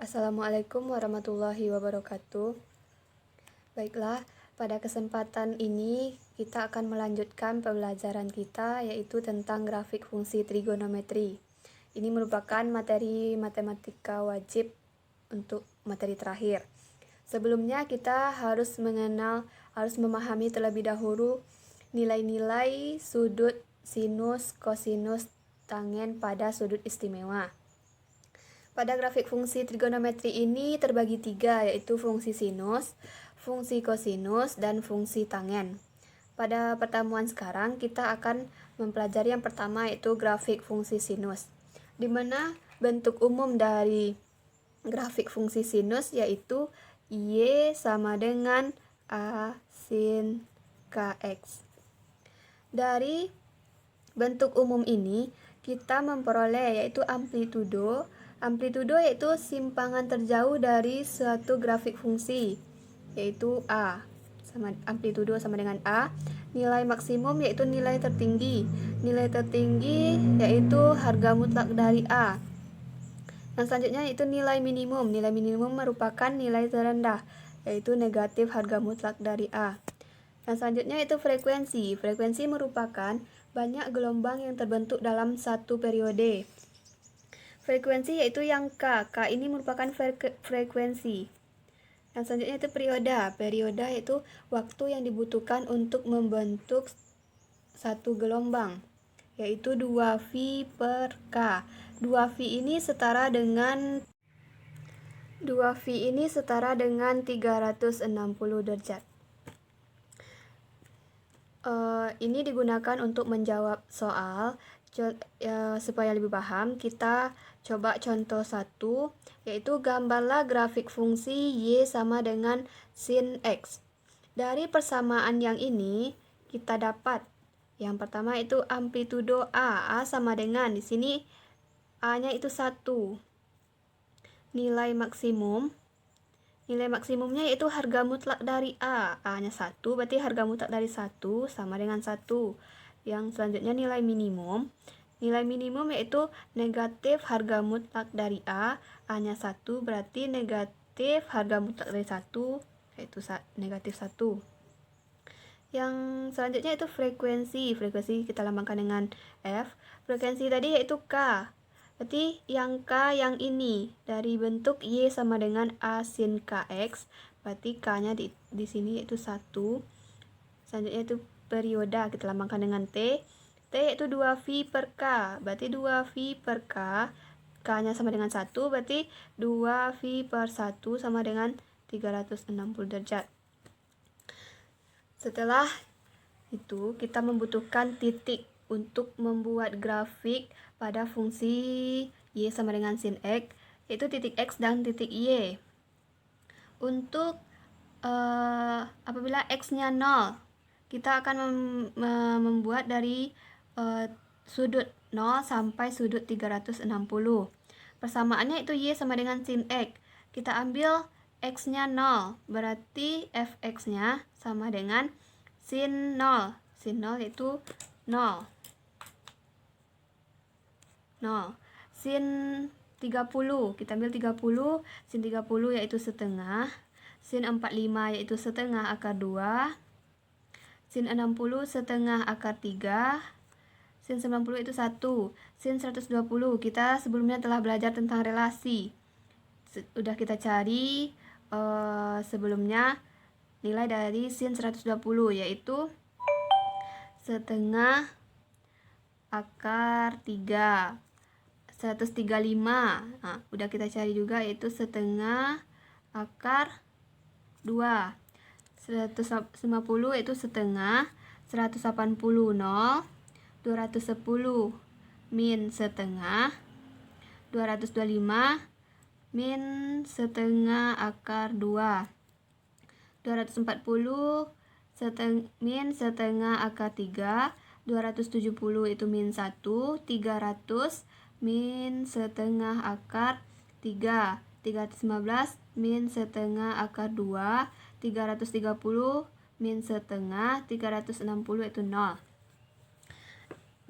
Assalamualaikum warahmatullahi wabarakatuh. Baiklah, pada kesempatan ini kita akan melanjutkan pembelajaran kita yaitu tentang grafik fungsi trigonometri. Ini merupakan materi matematika wajib untuk materi terakhir. Sebelumnya kita harus memahami terlebih dahulu nilai-nilai sudut sinus, kosinus, tangen pada sudut istimewa. Pada grafik fungsi trigonometri ini terbagi tiga, yaitu fungsi sinus, fungsi kosinus, dan fungsi tangen. Pada pertemuan sekarang kita akan mempelajari yang pertama, yaitu grafik fungsi sinus, di mana bentuk umum dari grafik fungsi sinus yaitu Y sama dengan A sin Kx. Dari bentuk umum ini kita memperoleh yaitu amplitudo. Amplitudo yaitu simpangan terjauh dari suatu grafik fungsi, yaitu A. Amplitudo sama dengan A. Nilai maksimum yaitu nilai tertinggi. Nilai tertinggi yaitu harga mutlak dari A. Yang selanjutnya yaitu nilai minimum. Nilai minimum merupakan nilai terendah, yaitu negatif harga mutlak dari A. Yang selanjutnya yaitu frekuensi. Frekuensi merupakan banyak gelombang yang terbentuk dalam satu periode. Frekuensi yaitu yang K. K ini merupakan frekuensi. Yang selanjutnya itu perioda. Perioda yaitu waktu yang dibutuhkan untuk membentuk satu gelombang, yaitu 2V per K. 2V ini setara dengan 360 derajat. Ini digunakan untuk menjawab soal. Supaya lebih paham, kita coba contoh 1, yaitu gambarlah grafik fungsi Y sama dengan sin X. Dari persamaan yang ini kita dapat yang pertama itu amplitudo A. A sama dengan, di sini A-nya itu 1. Nilai maksimumnya yaitu harga mutlak dari A. A-nya 1, berarti harga mutlak dari 1 sama dengan 1. Yang selanjutnya nilai minimum. Nilai minimum yaitu negatif harga mutlak dari A. A-nya 1, berarti negatif harga mutlak dari 1, yaitu negatif 1. Yang selanjutnya itu frekuensi. Frekuensi kita lambangkan dengan F. Frekuensi tadi yaitu K. Berarti yang K yang ini dari bentuk Y sama dengan A sin Kx. Berarti K-nya di sini yaitu 1. Selanjutnya itu perioda, kita lambangkan dengan T. T yaitu 2V per K. Berarti 2V per K. K-nya sama dengan 1. Berarti 2V per 1 sama dengan 360 derajat. Setelah itu kita membutuhkan titik untuk membuat grafik pada fungsi Y sama dengan sin X, yaitu titik X dan titik Y. Untuk apabila X-nya 0, kita akan membuat dari sudut 0 sampai sudut 360. Persamaannya itu Y sama dengan sin X. Kita ambil X-nya 0, berarti Fx-nya sama dengan sin 0. Sin 0 yaitu 0. Sin 30, kita ambil 30, sin 30 yaitu setengah. Sin 45 yaitu setengah akar 2. Sin 60 setengah akar 3. Sin 90 itu 1. Sin 120, kita sebelumnya telah belajar tentang relasi. Sudah kita cari sebelumnya nilai dari sin 120, yaitu setengah akar 3. 135. Nah, udah kita cari juga, yaitu setengah akar 2. 150 itu setengah. 180 0. 210 min setengah. 225 min setengah akar 2. 240 min setengah akar 3. 270 itu min 1. 300 min setengah akar 3. 315 min setengah akar 2. 330 min setengah. 360 itu 0.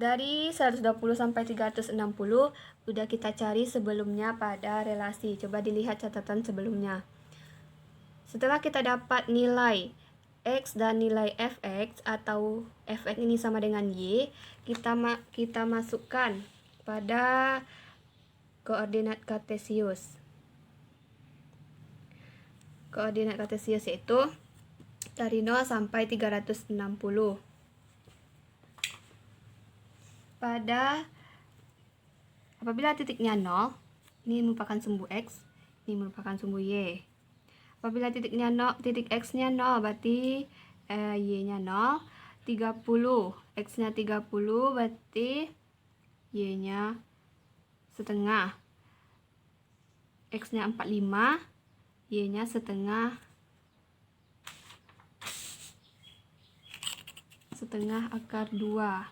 Dari 120 sampai 360 udah kita cari sebelumnya pada relasi. Coba dilihat catatan sebelumnya. Setelah kita dapat nilai X dan nilai Fx atau Fx ini sama dengan Y, kita masukkan pada koordinat kartesius. Koordinat kartesius yaitu dari 0 sampai 360. Apabila titiknya 0, ini merupakan sumbu X, ini merupakan sumbu Y. Apabila titik X-nya 0, berarti Y-nya 0. 30, X-nya 30, berarti Y-nya setengah. X-nya 45, Y-nya setengah akar 2.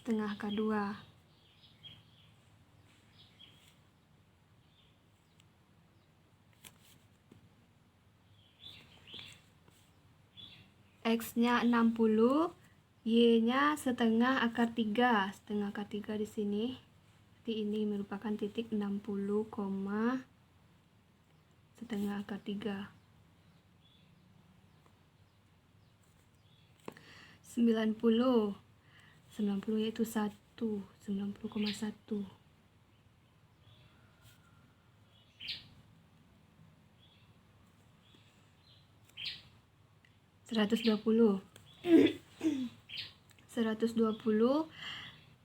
Setengah akar 2. X-nya 60, Y-nya setengah akar 3. Setengah akar 3 di sini. Jadi ini merupakan titik 60, setengah akar 3. 90 yaitu 1, 90,1. 120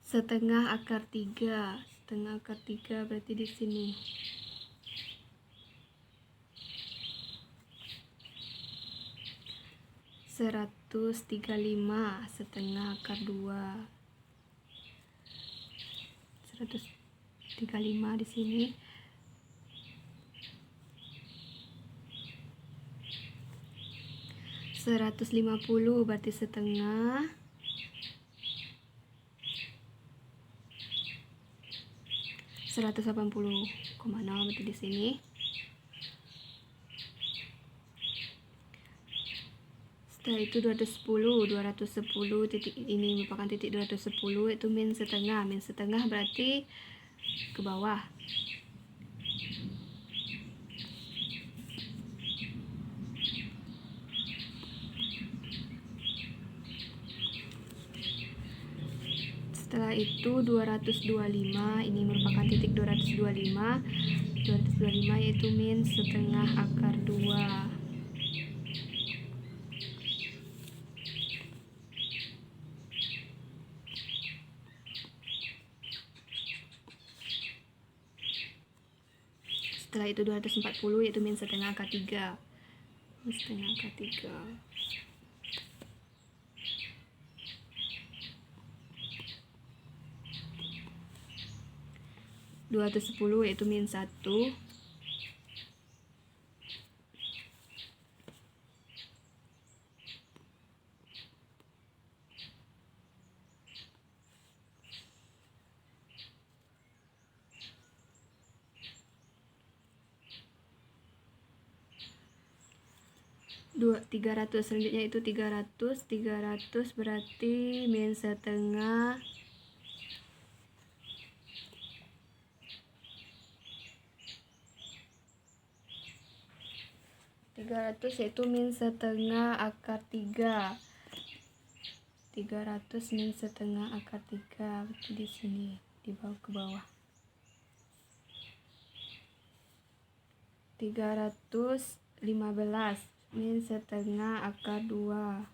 setengah akar 3. Setengah akar 3 berarti di sini. 135 setengah akar 2. 135 di sini. 150 berarti setengah. 180,0 berarti di sini. Setelah itu 210 titik ini merupakan titik 210, itu min setengah. Min setengah berarti ke bawah. Setelah itu 225, ini merupakan titik 225 yaitu min setengah akar 2. Setelah itu 240 yaitu min setengah akar 3. Min setengah akar 3. 210 yaitu min 1. 300 selanjutnya itu 300 berarti min setengah 300 yaitu min setengah akar 3. 300 min setengah akar 3 berarti di sini, di bawah ke bawah. 315 min setengah akar 2.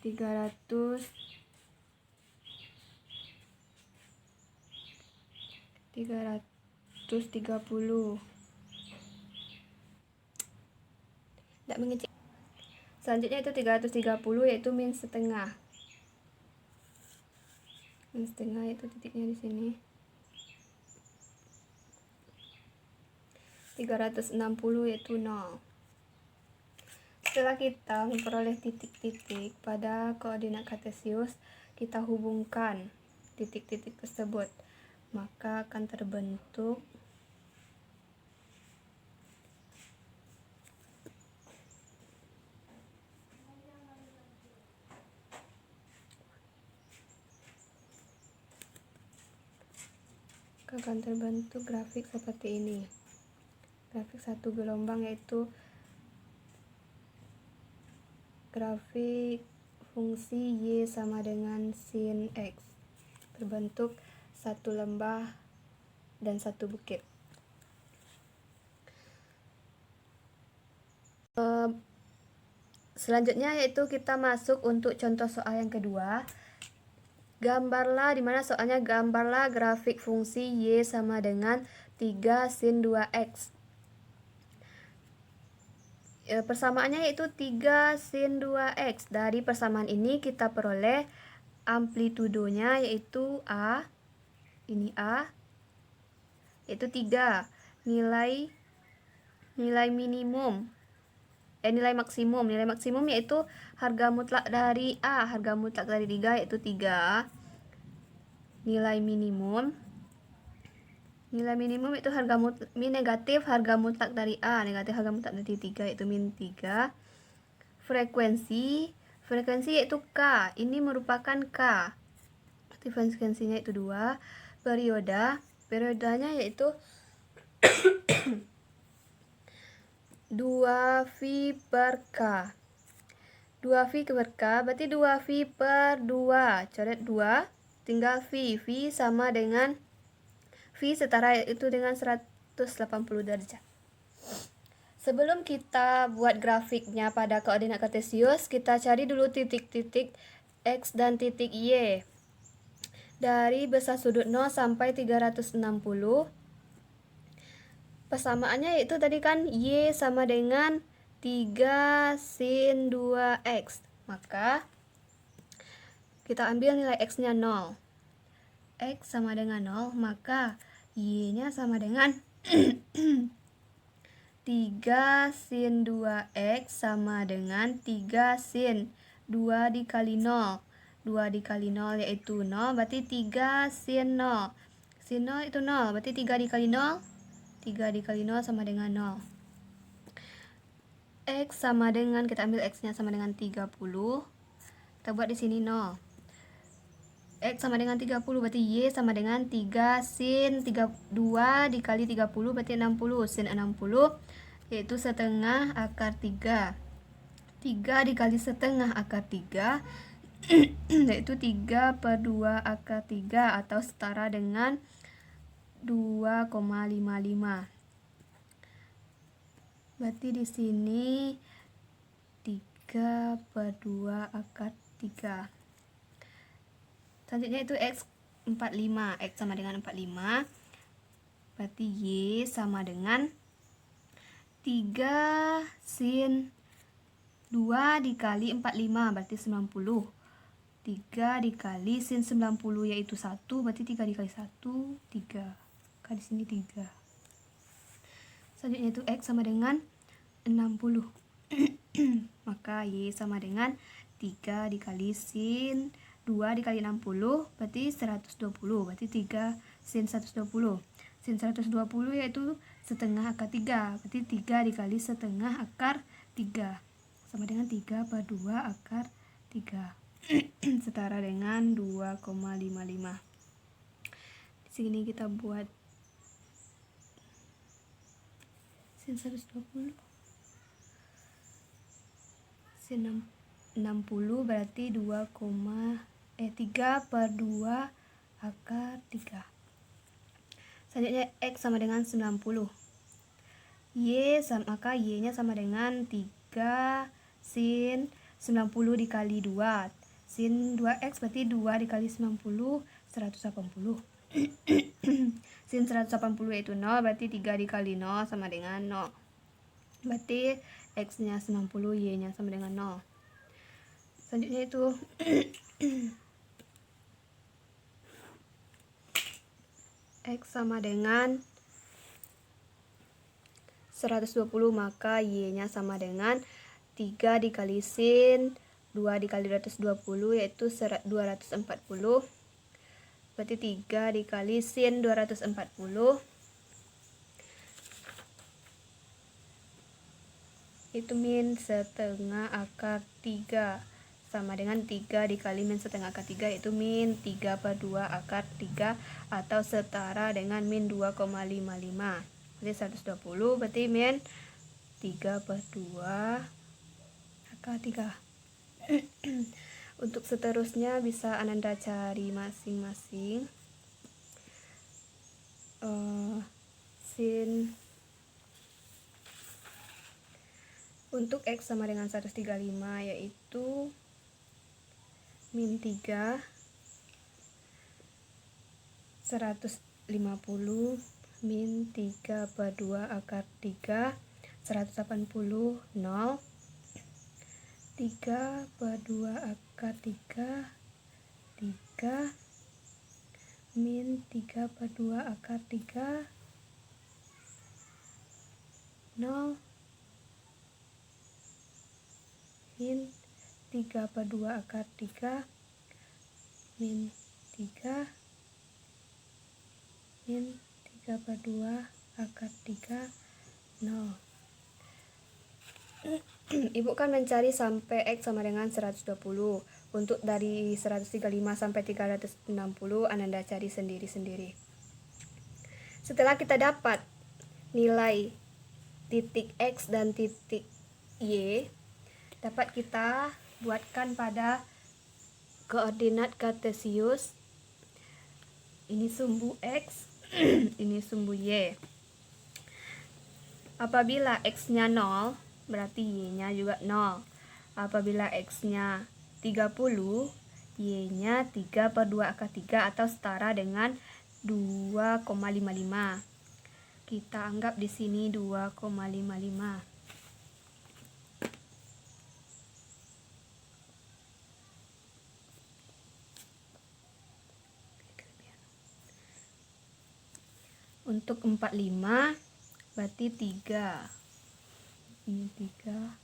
330 tidak mengecil. Selanjutnya itu 330 yaitu min setengah. Min setengah itu titiknya di sini. 360 yaitu 0. Setelah kita memperoleh titik-titik pada koordinat kartesius, kita hubungkan titik-titik tersebut, maka akan terbentuk akan terbentuk grafik seperti ini. Grafik satu gelombang yaitu grafik fungsi Y sama dengan sin X. Terbentuk satu lembah dan satu bukit. Selanjutnya yaitu kita masuk untuk contoh soal yang kedua. Gambarlah, dimana soalnya gambarlah grafik fungsi Y sama dengan 3 sin 2X. Persamaannya yaitu 3 sin 2X. Dari persamaan ini kita peroleh amplitudonya yaitu A. Ini A. Yaitu 3. Nilai minimum. Nilai maksimum yaitu harga mutlak dari A. Harga mutlak dari 3 yaitu 3. Nilai minimum itu negatif harga mutlak dari A, negatif harga mutlak dari 3 yaitu min 3. Frekuensi yaitu K, ini merupakan K. Frekuensinya itu 2. Periodanya yaitu 2V per K. 2V per K berarti 2V per 2. Coret 2, tinggal V. V sama dengan V setara itu dengan 180 derajat. Sebelum kita buat grafiknya pada koordinat kartesius, kita cari dulu titik-titik X dan titik Y. Dari besar sudut 0 sampai 360. Persamaannya yaitu tadi kan Y sama dengan 3 sin 2X. Maka kita ambil nilai X-nya 0. X sama dengan 0, maka Y-nya sama dengan 3 sin 2X sama dengan 3 sin 2 dikali 0. 2 dikali 0 yaitu 0, berarti 3 sin 0. Sin 0 itu 0, berarti 3 dikali 0. 3 dikali 0 sama dengan 0. X sama dengan, kita ambil X-nya sama dengan 30. Kita buat di sini 0. X sama dengan 30, berarti Y sama dengan 3 sin 2 dikali 30, berarti 60. Sin 60 yaitu setengah akar 3. 3 dikali setengah akar 3 yaitu 3 per 2 akar 3 atau setara dengan 2,55. Berarti di sini 3 per 2 akar 3. Selanjutnya itu X 45. X sama dengan 45. Berarti Y sama dengan 3 sin 2 dikali 45, berarti 90. 3 dikali sin 90 yaitu 1, berarti 3 dikali 1, 3. Maka di sini 3. Selanjutnya itu X sama dengan 60. Maka Y sama dengan 3 dikali sin 2 dikali 60, berarti 120. Berarti 3 sin 120. Sin 120 yaitu setengah akar 3. Berarti 3 dikali setengah akar 3. Sama dengan 3 per 2 akar 3. Setara dengan 2,55. Di sini kita buat sin 120. Sin 60 berarti 3 per 2 akar 3. Selanjutnya X sama dengan 90. Maka Y-nya sama dengan 3 sin 90 dikali 2. Sin 2X berarti 2 dikali 90, 180. Sin 180 yaitu 0, berarti 3 dikali 0 sama dengan 0. Berarti X-nya 90, Y-nya sama dengan 0. Selanjutnya itu X sama dengan 120, maka Y-nya sama dengan 3 dikali sin 2 dikali 220 yaitu 240. Berarti 3 dikali sin 240 itu min setengah akar 3 sama dengan 3 dikali min setengah akar 3, yaitu min 3/2 akar 3 atau setara dengan min 2,55. Jadi 120 berarti min 3/2 akar 3. Untuk seterusnya bisa Ananda cari masing-masing. Sin untuk X sama dengan 135, yaitu min 3 150 min 3/2 akar 3 180 0 3/2 akar 3 3 min 3/2 akar 3 0 min 3/2 akar 3 min 3 min 3/2 akar 3 0. Ibu kan mencari sampai X sama dengan 120. Untuk dari 135 sampai 360 Ananda cari sendiri-sendiri. Setelah kita dapat nilai titik X dan titik Y, dapat kita buatkan pada koordinat kartesius. Ini sumbu X, ini sumbu Y. Apabila X-nya 0, berarti Y-nya juga 0. Apabila X-nya 30, Y-nya 3/2 akar 3 atau setara dengan 2,55. Kita anggap di sini 2,55. Untuk 45 berarti 3. Ini 3.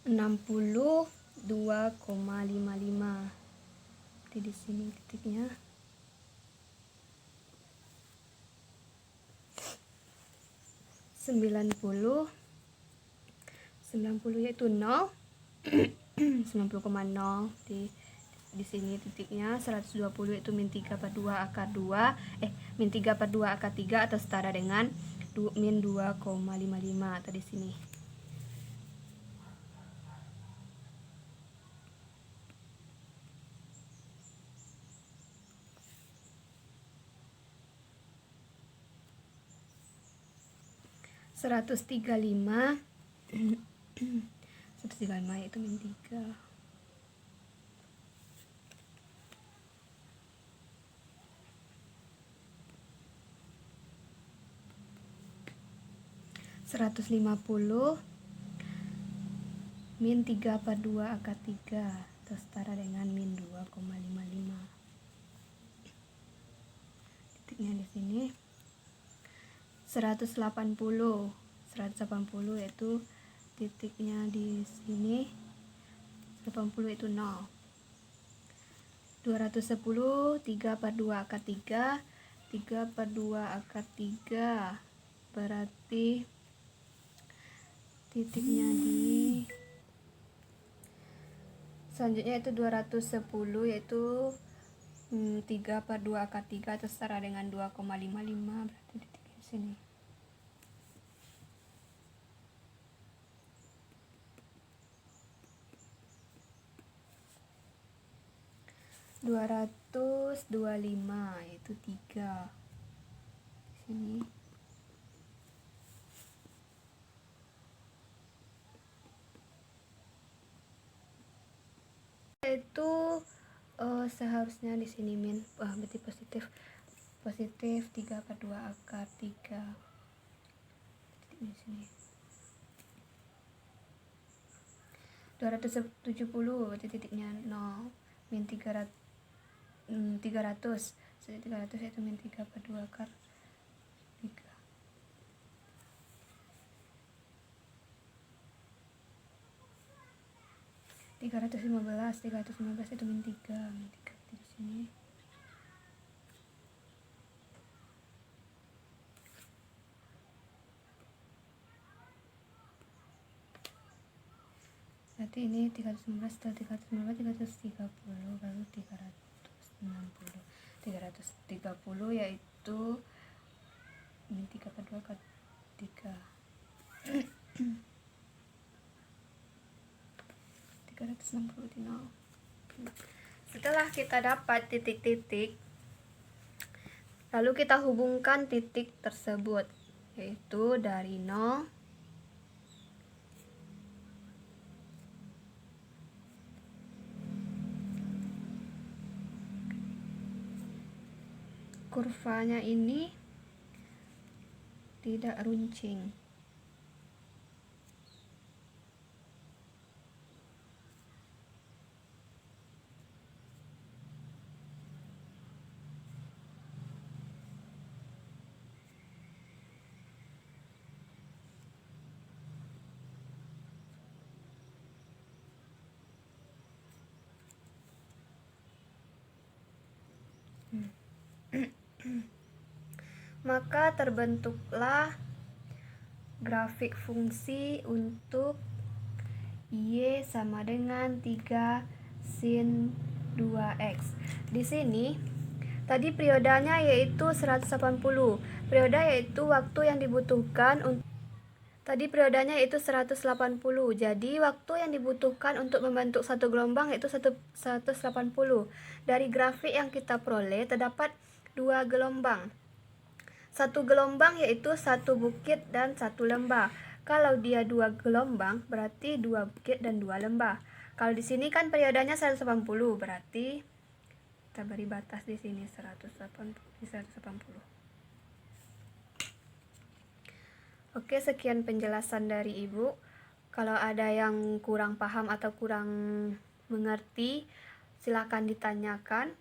60 2,55. Jadi di sini titiknya. 90 yaitu 0. 90,0 di sini titiknya. 120 itu min 3/2 akar 2 min 3/2 akar 3 atau setara dengan min 2,55 atau di sini. Seratus tiga lima itu min 3. Seratus 50 min 3/2 akar 3 atau setara dengan min 2,55. Titiknya di sini. 180 yaitu titiknya di sini. 80 itu 0. 210 3/2 akar 3 3/2 akar 3 berarti titiknya di selanjutnya itu 210 yaitu 3/2 akar 3 atau setara dengan 2,55 berarti titiknya di sini. 225 yaitu 3 di sini. Itu seharusnya di sini min berarti positif 3/2 akar 3 di sini. 270 berarti titiknya 0 min 300 jadi 300 itu min 3/2 akar 3. 315 itu min 3 di sini. berarti ini 315, setelah 330 baru 330 yaitu ini 3 per 2 kan 3 360 di 0. Setelah kita dapat titik-titik, lalu kita hubungkan titik tersebut, yaitu dari 0 kurvanya ini tidak runcing. Maka terbentuklah grafik fungsi untuk Y sama dengan 3 sin 2x. Di sini tadi periodanya yaitu 180. Periode yaitu waktu yang dibutuhkan untuk Tadi periodanya yaitu 180. Jadi waktu yang dibutuhkan untuk membentuk satu gelombang yaitu 180. Dari grafik yang kita peroleh terdapat dua gelombang. Satu gelombang yaitu satu bukit dan satu lembah. Kalau dia dua gelombang berarti dua bukit dan dua lembah. Kalau di sini kan periodanya 180, berarti kita beri batas di sini 180. Oke, sekian penjelasan dari Ibu. Kalau ada yang kurang paham atau kurang mengerti, silakan ditanyakan.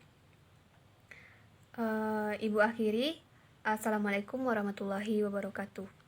Ibu akhiri. Assalamualaikum warahmatullahi wabarakatuh.